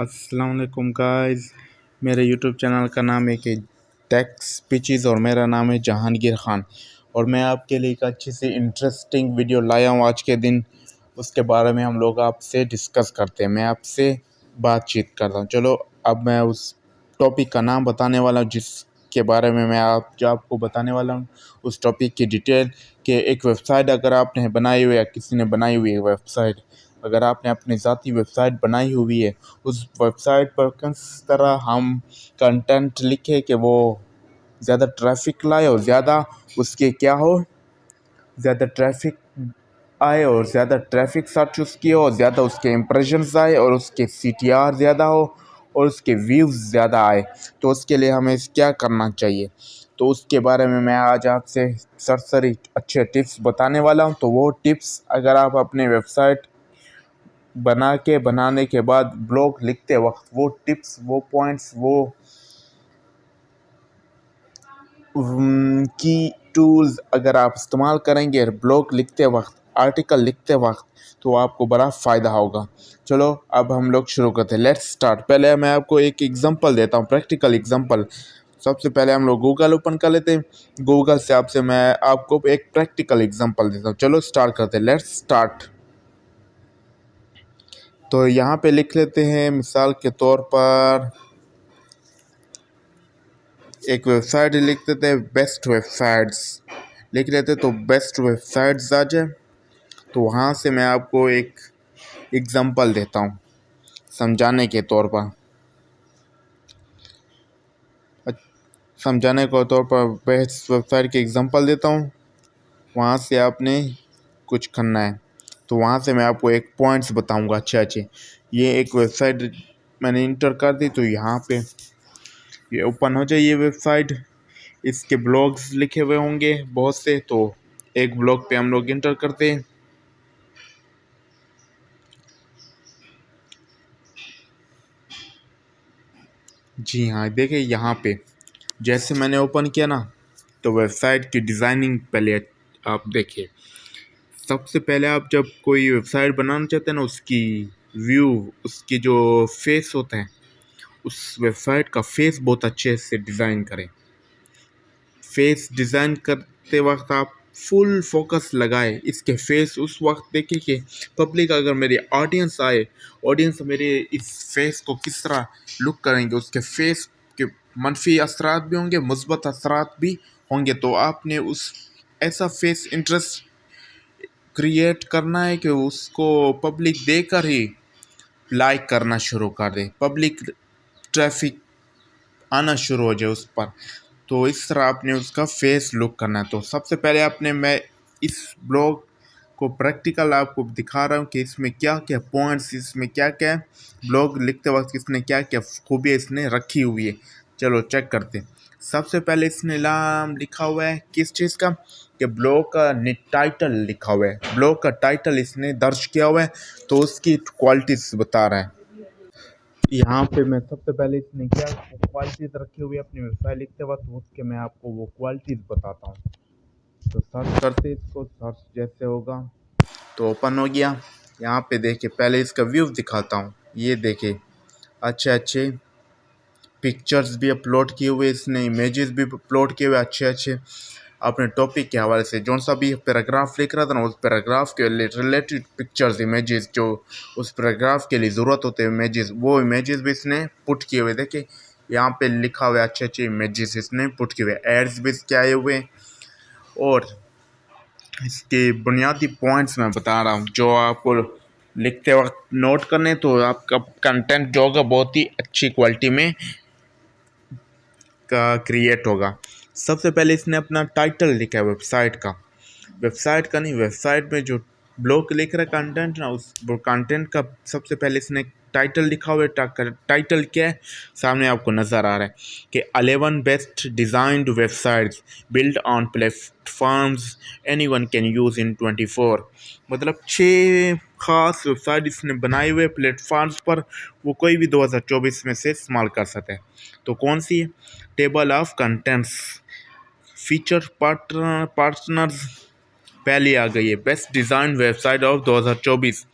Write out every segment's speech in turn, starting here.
अस्सलाम वालेकुम गाइस। मेरे यूट्यूब चैनल का नाम है कि टेक स्पीचेस और मेरा नाम है जहांगीर ख़ान। और मैं आपके लिए एक अच्छी सी इंटरेस्टिंग वीडियो लाया हूँ आज के दिन। उसके बारे में हम लोग आपसे डिस्कस करते हैं, मैं आपसे बातचीत करता हूँ। चलो अब मैं उस टॉपिक का नाम बताने वाला हूँ जिसके बारे में मैं आपको बताने वाला हूँ। उस टॉपिक की डिटेल कि एक वेबसाइट अगर आपने बनाई हुई है या किसी ने बनाई हुई है वेबसाइट, अगर आपने अपनी ज़ाती वेबसाइट बनाई हुई है, उस वेबसाइट पर किस तरह हम कंटेंट लिखें कि वो ज़्यादा ट्रैफिक लाए और ज़्यादा उसके क्या हो, ज़्यादा ट्रैफिक आए और ज़्यादा ट्रैफिक सर्च उसकी हो, ज़्यादा उसके इम्प्रेशंस आए और उसके CTR ज़्यादा हो और उसके व्यूज़ ज़्यादा आए। तो उसके लिए हमें क्या करना चाहिए, तो उसके बारे में मैं आज आपसे सरसरी अच्छे टिप्स बताने वाला हूँ। तो वो टिप्स अगर आप अपने वेबसाइट बनाने के बाद ब्लॉग लिखते वक्त वो टिप्स, वो पॉइंट्स, वो की टूल्स अगर आप इस्तेमाल करेंगे ब्लॉग लिखते वक्त, आर्टिकल लिखते वक्त, तो आपको बड़ा फ़ायदा होगा। चलो अब हम लोग शुरू करते हैं, लेट्स स्टार्ट। पहले मैं आपको एक एग्जांपल देता हूँ, प्रैक्टिकल एग्जांपल। सबसे पहले हम लोग गूगल ओपन कर लेते हैं। गूगल से आपसे मैं आपको एक प्रैक्टिकल एग्जांपल देता हूँ। चलो स्टार्ट करते हैं, लेट्स स्टार्ट। तो यहाँ पे लिख लेते हैं मिसाल के तौर पर एक वेबसाइट लिख देते हैं, बेस्ट वेबसाइट्स लिख लेते, तो बेस्ट वेबसाइट्स आ जाए। तो वहाँ से मैं आपको एक एग्जांपल देता हूँ समझाने के तौर पर। बेस्ट वेबसाइट के एग्जांपल देता हूँ, वहाँ से आपने कुछ करना है। तो वहाँ से मैं आपको एक पॉइंट्स बताऊँगा अच्छे अच्छे। ये एक वेबसाइट मैंने इंटर कर दी, तो यहाँ पे ये ओपन हो जाए ये वेबसाइट। इसके ब्लॉग्स लिखे हुए होंगे बहुत से, तो एक ब्लॉग पे हम लोग इंटर करते हैं। जी हाँ, देखिए यहाँ पे जैसे मैंने ओपन किया ना, तो वेबसाइट की डिज़ाइनिंग पहले आप देखिए। सबसे पहले आप जब कोई वेबसाइट बनाना चाहते हैं ना, उसकी व्यू, उसकी जो फेस होता है, उस वेबसाइट का फेस बहुत अच्छे से डिज़ाइन करें। फेस डिज़ाइन करते वक्त आप फुल फोकस लगाए इसके फेस। उस वक्त देखिए कि पब्लिक, अगर मेरी ऑडियंस मेरे इस फेस को किस तरह लुक करेंगे, उसके फेस के मनफी असरात भी होंगे, मुस्बत असरात भी होंगे। तो आपने उस ऐसा फेस इंटरेस्ट क्रिएट करना है कि उसको पब्लिक देखकर ही लाइक करना शुरू कर दे, पब्लिक ट्रैफिक आना शुरू हो जाए उस पर। तो इस तरह आपने उसका फेस लुक करना है। तो सबसे पहले मैं इस ब्लॉग को प्रैक्टिकल आपको दिखा रहा हूँ कि इसमें क्या क्या पॉइंट्स, इसमें क्या क्या ब्लॉग लिखते वक्त इसने क्या क्या खूबियाँ इसने रखी हुई है। चलो चेक करते हैं। सबसे पहले इसने नाम लिखा हुआ है किस चीज़ का, कि ब्लॉग का टाइटल लिखा हुआ है। ब्लॉग का टाइटल इसने दर्ज किया हुआ है, तो उसकी क्वालिटीज बता रहा है। यहाँ पे मैं सबसे पहले इसने क्या क्वालिटीज रखी हुई है अपनी वेबसाइट लिखते वक्त, उसके मैं आपको वो क्वालिटीज बताता हूँ। तो सर्च करते, इसको सर्च जैसे होगा तो ओपन हो गया। यहाँ पे देखिए पहले इसका व्यू दिखाता हूँ। ये देखिए अच्छे अच्छे पिक्चर्स भी अपलोड किए हुए इसने, इमेजेस भी अपलोड किए हुए अच्छे अच्छे। अपने टॉपिक के हवाले से जो सा भी पैराग्राफ लिख रहा था ना, उस पैराग्राफ के रिलेटेड पिक्चर्स, इमेजेस जो उस पैराग्राफ के लिए ज़रूरत होते हैं इमेजेस, वो इमेजेस भी इसने पुट किए हुए। देखिए यहाँ पे लिखा हुआ है अच्छे अच्छे इमेजेस इसने पुट किए हुए, एड्स भी इसके आए हुए। और इसके बुनियादी पॉइंट्स मैं बता रहा हूँ जो आपको लिखते वक्त नोट करने, तो आपका कंटेंट जो होगा बहुत ही अच्छी क्वालिटी में का क्रिएट होगा। सबसे पहले इसने अपना टाइटल लिखा है वेबसाइट का, वेबसाइट का नहीं, वेबसाइट में जो ब्लॉग लिख रहा है कंटेंट ना, उस कंटेंट का सबसे पहले इसने टाइटल लिखा हुआ है। टाइटल क्या है, सामने आपको नज़र आ रहा है कि 11 best designed websites build on platforms anyone can use in 24। मतलब 6 खास वेबसाइट इसने बनाए हुए प्लेटफॉर्म्स पर, वो कोई भी 2024 में से इस्तेमाल कर सकता है। तो कौन सी है, table of contents, feature partners पहले आ गई है, बेस्ट डिज़ाइन वेबसाइट ऑफ 2024।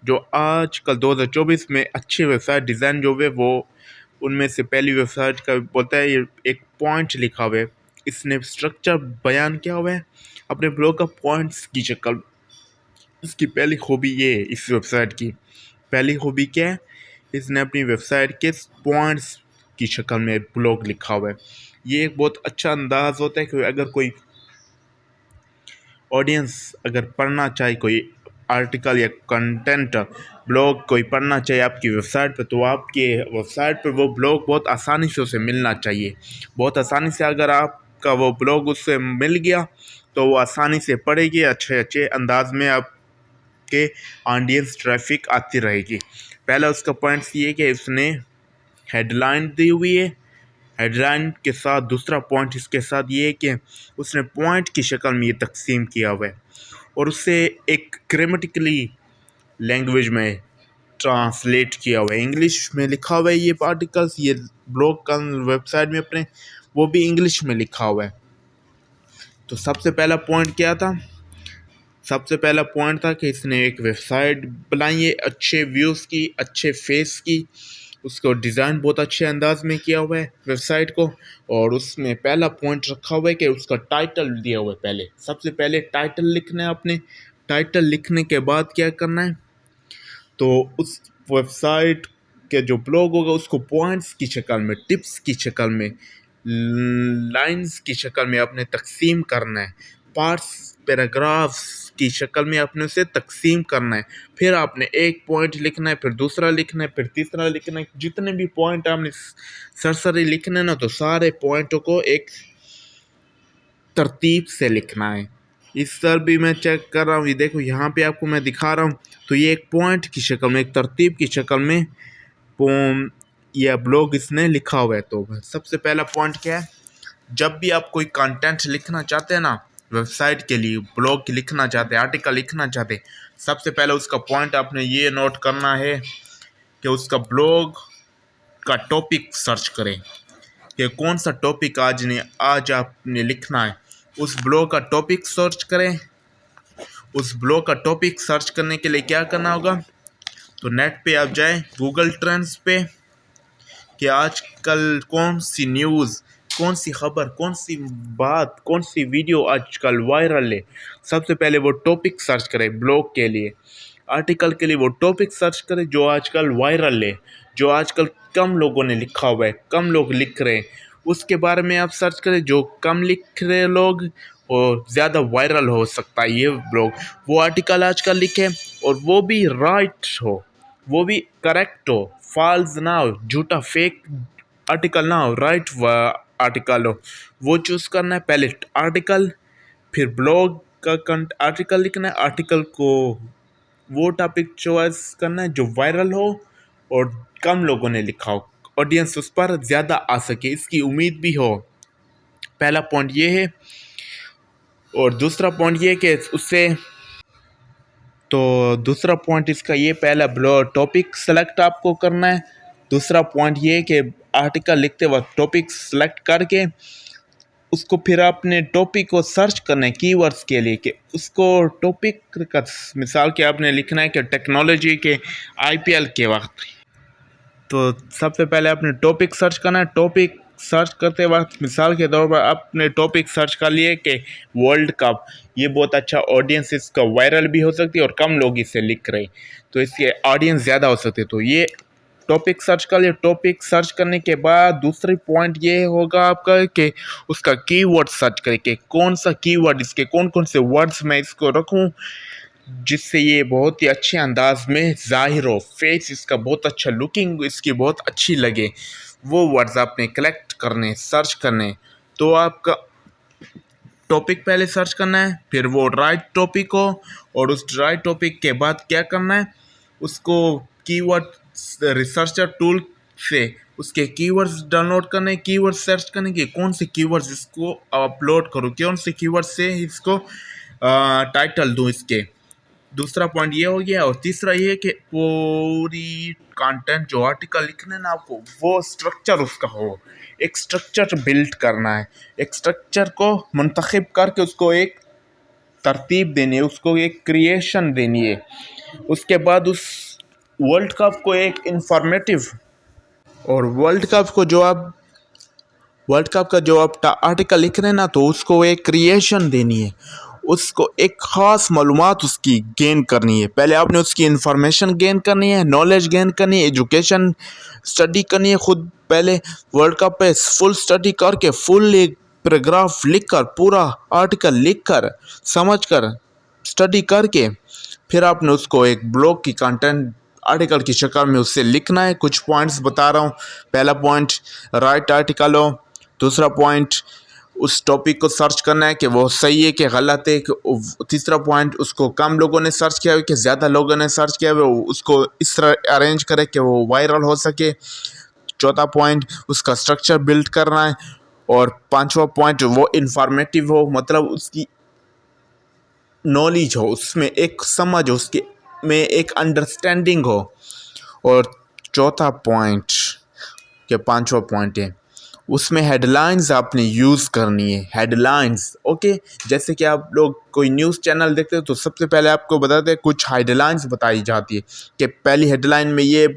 जो आजकल 2024 में अच्छी वेबसाइट डिज़ाइन जो है वो उनमें से पहली वेबसाइट का बोलता है, ये एक पॉइंट लिखा हुआ है, इसने स्ट्रक्चर बयान किया हुआ है अपने ब्लॉग का पॉइंट्स की शक्ल। इसकी पहली खूबी ये है, इस वेबसाइट की पहली खूबी क्या है, इसने अपनी वेबसाइट के पॉइंट्स की शक्ल में ब्लॉग लिखा हुआ है। ये एक बहुत अच्छा अंदाज होता है कि अगर कोई ऑडियंस अगर पढ़ना चाहे कोई आर्टिकल या कंटेंट ब्लॉग कोई पढ़ना चाहिए आपकी वेबसाइट पे, तो आपके वेबसाइट पे वो ब्लॉग बहुत आसानी से उसे मिलना चाहिए। बहुत आसानी से अगर आपका वो ब्लॉग उससे मिल गया तो वो आसानी से पढ़ेगी, अच्छे अच्छे अंदाज में आपके ऑडियंस ट्रैफिक आती रहेगी। पहला उसका पॉइंट्स ये कि उसने हेडलाइन दी हुई है, हेडलाइन के साथ दूसरा पॉइंट इसके साथ ये है कि उसने पॉइंट की शक्ल में ये तकसीम किया हुआ है और उससे एक ग्रामेटिकली लैंग्वेज में ट्रांसलेट किया हुआ है, इंग्लिश में लिखा हुआ है ये आर्टिकल्स, ये ब्लॉग का वेबसाइट में अपने वो भी इंग्लिश में लिखा हुआ है। तो सबसे पहला पॉइंट क्या था, सबसे पहला पॉइंट था कि इसने एक वेबसाइट बनाई है अच्छे व्यूज़ की, अच्छे फेस की, उसको डिज़ाइन बहुत अच्छे अंदाज में किया हुआ है वेबसाइट को। और उसमें पहला पॉइंट रखा हुआ है कि उसका टाइटल दिया हुआ है, पहले सबसे पहले टाइटल लिखना है आपने। टाइटल लिखने के बाद क्या करना है, तो उस वेबसाइट के जो ब्लॉग होगा उसको पॉइंट्स की शक्ल में, टिप्स की शक्ल में, लाइंस की शक्ल में अपने तकसीम करना है, पार्ट्स पैराग्राफ्स की शक्ल में अपने उसे तकसीम करना है। फिर आपने एक पॉइंट लिखना है, फिर दूसरा लिखना है, फिर तीसरा लिखना है, जितने भी पॉइंट आपने सरसरी लिखना है ना, तो सारे पॉइंटों को एक तरतीब से लिखना है। इस सर भी मैं चेक कर रहा हूँ, ये देखो यहाँ पे आपको मैं दिखा रहा हूँ, तो ये एक पॉइंट की शक्ल में, एक तरतीब की शक्ल में यह ब्लॉग इसने लिखा हुआ है। तो सबसे पहला पॉइंट क्या है, जब भी आप कोई कंटेंट लिखना चाहते हैं ना, वेबसाइट के लिए ब्लॉग लिखना चाहते हैं, आर्टिकल लिखना चाहते हैं, सबसे पहले उसका पॉइंट आपने ये नोट करना है कि उसका ब्लॉग का टॉपिक सर्च करें कि कौन सा टॉपिक आज आपने लिखना है। उस ब्लॉग का टॉपिक सर्च करें। उस ब्लॉग का टॉपिक सर्च करने के लिए क्या करना होगा, तो नेट पे आप जाएं गूगल ट्रेंड्स पे कि आजकल कौन सी न्यूज़, कौन सी खबर, कौन सी बात, कौन सी वीडियो आजकल वायरल है। सबसे पहले वो टॉपिक सर्च करें ब्लॉग के लिए, आर्टिकल के लिए वो टॉपिक सर्च करें जो आजकल वायरल है, जो आजकल कम लोगों ने लिखा हुआ है, कम लोग लिख रहे हैं, उसके बारे में आप सर्च करें। जो कम लिख रहे लोग और ज़्यादा वायरल हो सकता है ये ब्लॉग, वो आर्टिकल आजकल लिखे और वो भी राइट हो, वो भी करेक्ट हो, फॉल्स ना हो, झूठा फेक आर्टिकल ना हो, राइट आर्टिकल हो। वो चूज़ करना है पहले आर्टिकल, फिर ब्लॉग का आर्टिकल लिखना है, आर्टिकल को वो टॉपिक चॉइस करना है जो वायरल हो और कम लोगों ने लिखा हो, ऑडियंस उस पर ज़्यादा आ सके, इसकी उम्मीद भी हो। पहला पॉइंट ये है। और दूसरा पॉइंट ये कि उससे, तो दूसरा पॉइंट इसका ये, पहला ब्लॉग टॉपिक सेलेक्ट आपको करना है। दूसरा पॉइंट ये है कि आर्टिकल लिखते वक्त टॉपिक सेलेक्ट करके उसको फिर अपने टॉपिक को सर्च करना है कीवर्ड्स के लिए कि उसको टॉपिक का, मिसाल के आपने लिखना है कि टेक्नोलॉजी के आईपीएल के वक्त, तो सबसे पहले आपने टॉपिक सर्च करना है। टॉपिक सर्च करते वक्त मिसाल के तौर पर आपने टॉपिक सर्च कर लिए कि वर्ल्ड कप, ये बहुत अच्छा ऑडियंस, इसका वायरल भी हो सकती है और कम लोग इसे लिख रहे हैं, तो इसके ऑडियंस ज़्यादा हो सकते हैं। तो ये टॉपिक सर्च कर लिए। टॉपिक सर्च करने के बाद दूसरी पॉइंट ये होगा आपका कि उसका कीवर्ड सर्च करें कि कौन सा कीवर्ड, इसके कौन कौन से वर्ड्स मैं इसको रखूं जिससे ये बहुत ही अच्छे अंदाज में ज़ाहिर हो, फेस इसका बहुत अच्छा, लुकिंग इसकी बहुत अच्छी लगे, वो वर्ड्स आपने कलेक्ट करने, सर्च करने। तो आपका टॉपिक पहले सर्च करना है, फिर वो राइट टॉपिक हो, और उस राइट टॉपिक के बाद क्या करना है, उसको कीवर्ड रिसर्चर टूल से उसके कीवर्ड्स डाउनलोड करने, कीवर्ड सर्च करने के कौन से कीवर्ड्स इसको अपलोड करूँ, कौन से कीवर्ड से इसको टाइटल दूँ इसके। दूसरा पॉइंट ये हो गया। और तीसरा ये कि पूरी कंटेंट जो आर्टिकल लिखना है ना आपको, वो स्ट्रक्चर उसका हो, एक स्ट्रक्चर बिल्ड करना है, एक स्ट्रक्चर को मुंतखब करके उसको एक तरतीब देनी है, उसको एक क्रिएशन देनी है। उसके बाद उस वर्ल्ड कप को एक इंफॉर्मेटिव, और वर्ल्ड कप का जो आप आर्टिकल लिख रहे हैं ना, तो उसको एक क्रिएशन देनी है, उसको एक ख़ास मालूमात उसकी गेन करनी है। पहले आपने उसकी इंफॉर्मेशन गेन करनी है, नॉलेज गेन करनी है, एजुकेशन स्टडी करनी है। खुद पहले वर्ल्ड कप पे फुल स्टडी करके, फुल एक पैराग्राफ लिख कर, पूरा आर्टिकल लिख कर, समझ कर, स्टडी करके, फिर आपने उसको एक ब्लॉग की कंटेंट आर्टिकल की शक्ल में उससे लिखना है। कुछ पॉइंट्स बता रहा हूँ। पहला पॉइंट, राइट आर्टिकल हो। दूसरा पॉइंट, उस टॉपिक को सर्च करना है कि वो सही है कि गलत है। तीसरा पॉइंट, उसको कम लोगों ने सर्च किया है कि ज़्यादा लोगों ने सर्च किया है, उसको इस तरह अरेंज करे कि वो वायरल हो सके। चौथा पॉइंट, उसका स्ट्रक्चर बिल्ड करना है। और पांचवा पॉइंट, वो इंफॉर्मेटिव हो, मतलब उसकी नॉलेज हो, उसमें एक समझ हो, उसके में एक अंडरस्टैंडिंग हो। और चौथा पॉइंट के पांचवा पॉइंट है, उसमें हेडलाइंस आपने यूज़ करनी है। Headlines, okay. जैसे कि आप लोग कोई न्यूज़ चैनल देखते हो तो सबसे पहले आपको बताते हैं, कुछ हेडलाइंस बताई जाती है कि पहली हेडलाइन में ये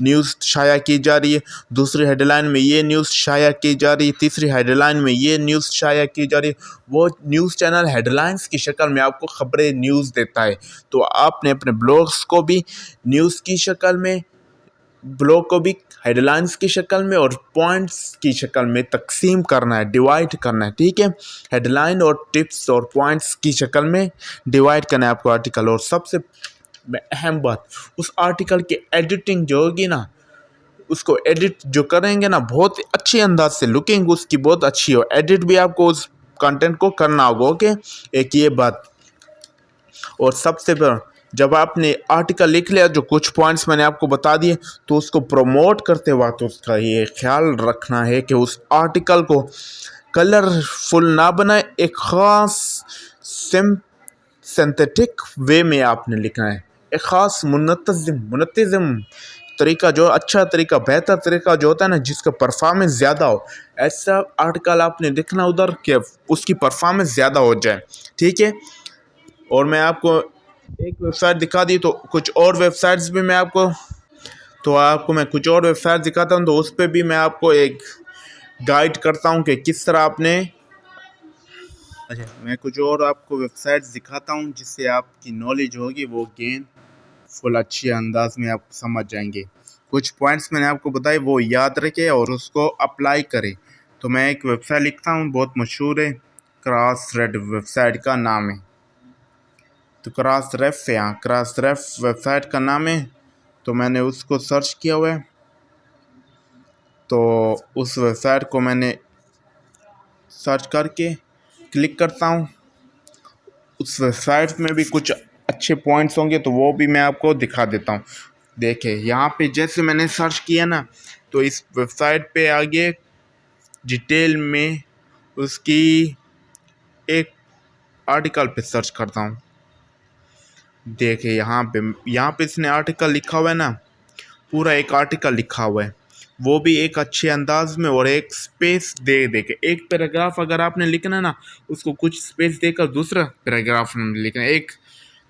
न्यूज़ शाया की जा रही है, दूसरी हेडलाइन में ये न्यूज़ शाया की जा रही है, तीसरी हेडलाइन में ये न्यूज़ शाया की जा रही है। वो न्यूज़ चैनल हेडलाइंस की शक्ल में आपको खबरें न्यूज़ देता है। तो आपने अपने ब्लॉग्स को भी न्यूज़ की शक्ल में, ब्लॉग को भी हेडलाइंस की शक्ल में और पॉइंट्स की शक्ल में तकसीम करना है, डिवाइड करना है, ठीक है। हेडलाइन और टिप्स और पॉइंट्स की शक्ल में डिवाइड करना है आपको आर्टिकल। और सबसे अहम बात, उस आर्टिकल की एडिटिंग जो होगी ना, उसको एडिट जो करेंगे ना, बहुत अच्छे अंदाज से, लुकिंग उसकी बहुत अच्छी हो। एडिट भी आपको उस कंटेंट को करना होगा, ओके। एक ये बात। और सबसे बड़ा, जब आपने आर्टिकल लिख लिया, जो कुछ पॉइंट्स मैंने आपको बता दिए, तो उसको प्रमोट करते वक्त उसका ये ख्याल रखना है कि उस आर्टिकल को कलरफुल ना बनाए, एक ख़ास सिंथेटिक वे में आपने लिखना है। एक ख़ास मुनतज़िम तरीका, जो अच्छा तरीका, बेहतर तरीका जो होता है ना, जिसका परफॉर्मेंस ज़्यादा हो, ऐसा आर्टिकल आपने लिखना उधर कि उसकी परफॉर्मेंस ज़्यादा हो जाए, ठीक है। और मैं आपको एक वेबसाइट दिखा दी, तो कुछ और वेबसाइट्स भी मैं कुछ और वेबसाइट दिखाता हूँ, तो उस पर भी मैं आपको एक गाइड करता हूँ कि किस तरह आपने, अच्छा, मैं कुछ और आपको वेबसाइट्स दिखाता हूँ जिससे आपकी नॉलेज होगी वो गेन फुल अच्छी अंदाज में आप समझ जाएंगे। कुछ पॉइंट्स मैंने आपको बताए, वो याद रखें और उसको अप्लाई करें। तो मैं एक वेबसाइट लिखता हूँ, बहुत मशहूर है, क्रॉसरेफ वेबसाइट का नाम है। तो क्रॉसरेफ वेबसाइट का नाम है। तो मैंने उसको सर्च किया हुआ है, तो उस वेबसाइट को मैंने सर्च करके क्लिक करता हूँ। उस वेबसाइट में भी कुछ अच्छे पॉइंट्स होंगे, तो वो भी मैं आपको दिखा देता हूँ। देखिए यहाँ पे जैसे मैंने सर्च किया ना, तो इस वेबसाइट पे आगे डिटेल में उसकी एक आर्टिकल पे सर्च करता हूँ। देखिए यहाँ पे इसने आर्टिकल लिखा हुआ है ना, पूरा एक आर्टिकल लिखा हुआ है, वो भी एक अच्छे अंदाज में, और एक स्पेस दे के। एक पैराग्राफ अगर आपने लिखना है ना, उसको कुछ स्पेस देकर दूसरा पैराग्राफ लिखना है, एक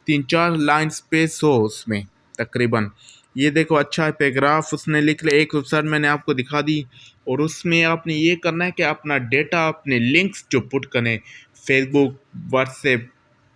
3-4 लाइन स्पेस हो उसमें तकरीबन। ये देखो, अच्छा पैराग्राफ उसने लिख लिया। एक वेबसाइट मैंने आपको दिखा दी, और उसमें आपने ये करना है कि अपना डेटा, अपने लिंक्स जो पुट करें, Facebook, WhatsApp,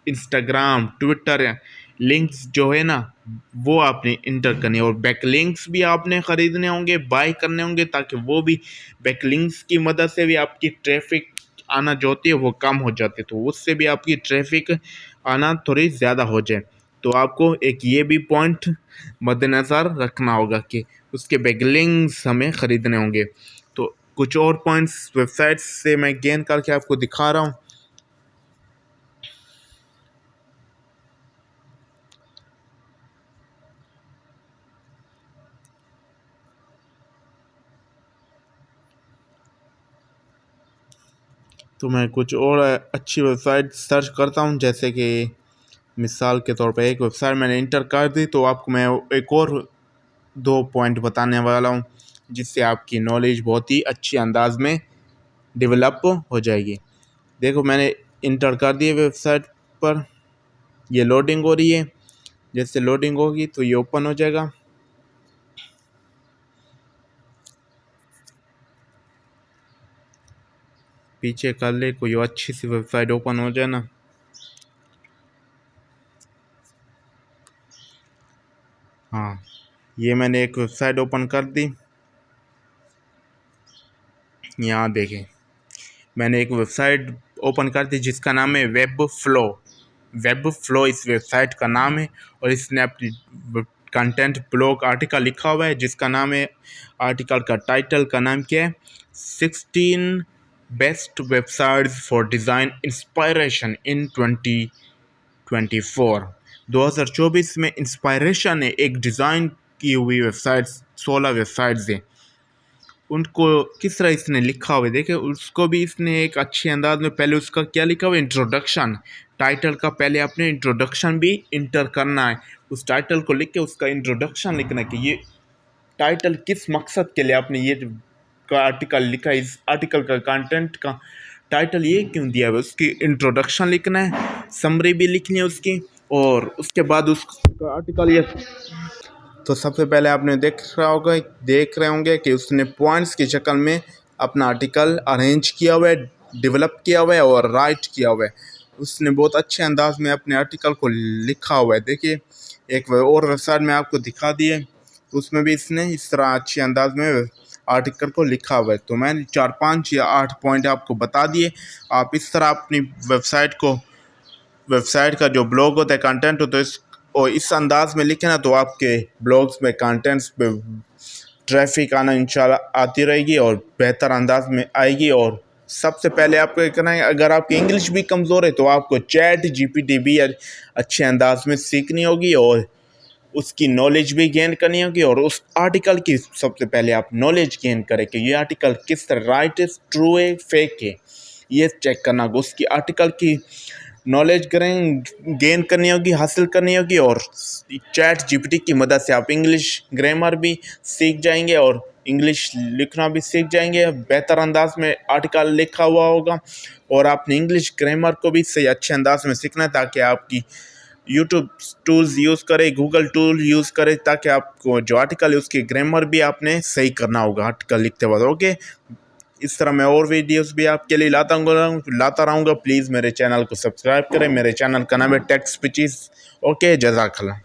Instagram, Twitter, links जो है ना, वो आपने इंटर करने, और बैक लिंक्स भी आपने ख़रीदने होंगे, बाय करने होंगे, ताकि वो भी बैक लिंक्स की मदद से भी आपकी ट्रैफिक आना जो होती है वो कम हो जाती है, तो उससे भी आपकी ट्रैफिक आना थोड़ी ज़्यादा हो जाए। तो आपको एक ये भी पॉइंट मद्देनज़र रखना होगा कि उसके बैक लिंक्स हमें ख़रीदने होंगे। तो कुछ और पॉइंट्स वेबसाइट से मैं गेन करके आपको दिखा रहा हूँ। तो मैं कुछ और अच्छी वेबसाइट सर्च करता हूँ, जैसे कि मिसाल के तौर पे एक वेबसाइट मैंने इंटर कर दी, तो आपको मैं एक और 2 पॉइंट बताने वाला हूँ, जिससे आपकी नॉलेज बहुत ही अच्छी अंदाज में डेवलप हो जाएगी। देखो मैंने इंटर कर दिए वेबसाइट पर, ये लोडिंग हो रही है। जैसे लोडिंग होगी तो ये ओपन हो जाएगा। पीछे कर ले, कोई अच्छी सी वेबसाइट ओपन हो जाए ना। हाँ, ये मैंने एक वेबसाइट ओपन कर दी। यहाँ देखें, मैंने एक वेबसाइट ओपन कर दी जिसका नाम है वेब फ्लो। वेब फ्लो इस वेबसाइट का नाम है, और इसने अपनी कंटेंट ब्लॉग आर्टिकल लिखा हुआ है जिसका नाम है, आर्टिकल का टाइटल का नाम क्या है, 16 best websites for design inspiration in 2024। 2024 में इंस्पायरेशन है एक डिज़ाइन की हुई वेबसाइट्स, 16 वेबसाइट्स हैं। उनको किस तरह इसने लिखा हुआ है देखे, उसको भी इसने एक अच्छे अंदाज में, पहले उसका क्या लिखा हुआ है, इंट्रोडक्शन। टाइटल का पहले आपने इंट्रोडक्शन भी इंटर करना है, उस टाइटल को लिख के उसका इंट्रोडक्शन लिखना है कि ये टाइटल किस मकसद के लिए आपने ये का आर्टिकल लिखा है, इस आर्टिकल का कंटेंट का टाइटल ये क्यों दिया है, उसकी इंट्रोडक्शन लिखना है, समरी भी लिखनी है उसकी, और उसके बाद उसका आर्टिकल ये। तो सबसे पहले आपने देख रहे होंगे कि उसने पॉइंट्स की शक्ल में अपना आर्टिकल अरेंज किया हुआ है, डेवलप किया हुआ है और राइट किया हुआ है। उसने बहुत अच्छे अंदाज में अपने आर्टिकल को लिखा हुआ है। देखिए, एक और वेबसाइट में आपको दिखा दिए, उसमें भी इसने इस तरह अच्छे अंदाज में आर्टिकल को लिखा हुआ है। तो मैंने 4-5 या 8 पॉइंट आपको बता दिए। आप इस तरह अपनी वेबसाइट का जो ब्लॉग होता है, कंटेंट होता है, इस अंदाज में लिखे ना, तो आपके ब्लॉग्स में कंटेंट्स पे ट्रैफिक आना इंशाल्लाह आती रहेगी और बेहतर अंदाज में आएगी। और सबसे पहले आपको ये करना है, अगर आपकी इंग्लिश भी कमज़ोर है तो आपको चैट जीपीटी भी अच्छे अंदाज में सीखनी होगी और उसकी नॉलेज भी गेन करनी होगी, और उस आर्टिकल की सबसे पहले आप नॉलेज गेन करें कि ये आर्टिकल किस तरह राइट है, ट्रू है, फेक है, ये चेक करना होगा। उसकी आर्टिकल की नॉलेज गेन करनी होगी, हासिल करनी होगी, और चैट जीपीटी की मदद से आप इंग्लिश ग्रामर भी सीख जाएंगे और इंग्लिश लिखना भी सीख जाएंगे। बेहतर अंदाज में आर्टिकल लिखा हुआ होगा, और आपने इंग्लिश ग्रामर को भी सही अच्छे अंदाज में सीखना है ताकि आपकी यूट्यूब टूल्स यूज़ करें, गूगल टूल यूज़ करें, ताकि आपको जो आर्टिकल है उसकी ग्रामर भी आपने सही करना होगा आर्टिकल लिखते वक्त। ओके, इस तरह मैं और वीडियोस भी आपके लिए लाता रहूँगा। प्लीज़ मेरे चैनल को सब्सक्राइब करें। मेरे चैनल का नाम है टेक स्पीचेस। ओके, जज़ाकल्लाह।